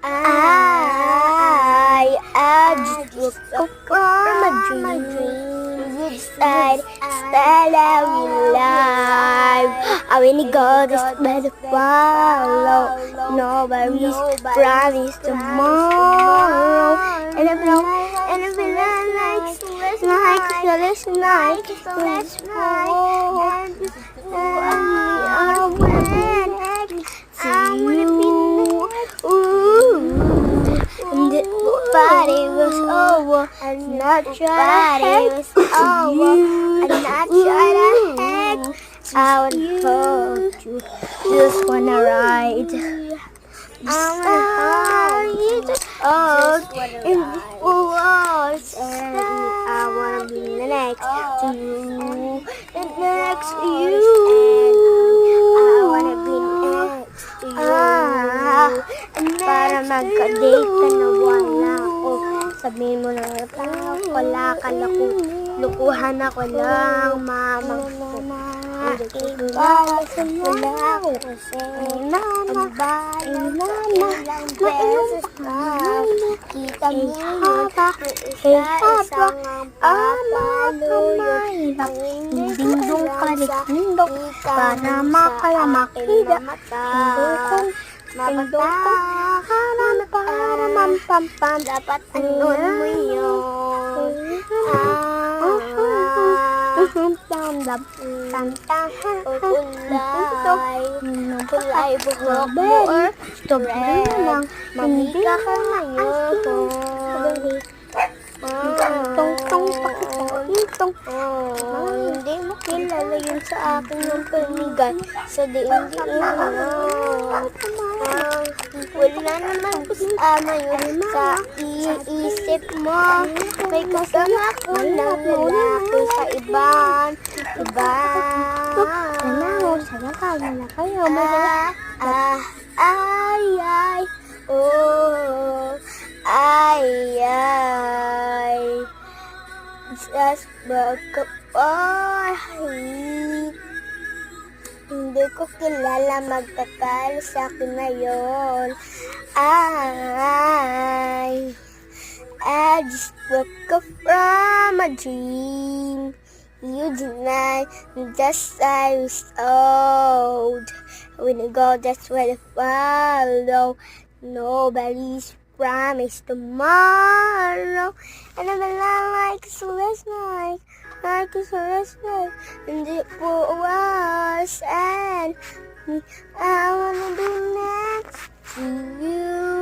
I just woke up from a dream. You decide, style out your life. I really go just better follow. Nobody's promise tomorrow. And I feel like let's night. Let's go. Party was over, and not party was over, and not try to heck. I would hold you, just wanna ride. I wanna hold you, just in the walls, and I wanna be next to you, and next to you. I wanna be next to you, para magka-date ka na wala ako. Sabihin mo na wala ka lukuhan ako lang, mamang ko. Nakikita sa wala ko kasi ilang beses ka. Kita mo yun, isa-isang ang papalo yun. Dindong ka rindong para makalamaki mata. Mapagkakaroon para mampampam. Dapat anon mo yun. Kulay buhok mo or red. Mamika ka ngayon. Hindi mo kilala yun sa akin yung pamigay sa diin-diin mo. Wala naman kasama yun sa iisip mo. May kasama ko ng lalaki sa ibang iba. Ano, sana kaya na kayo. Just magkapahay. Hindi ko kilala magkakala sa akin ngayon. I just woke up from a dream. You deny just I was old. When you go, that's where I follow. Nobody's promise tomorrow. And I'm like a last night, like a last night, and it was and I wanna be next to you.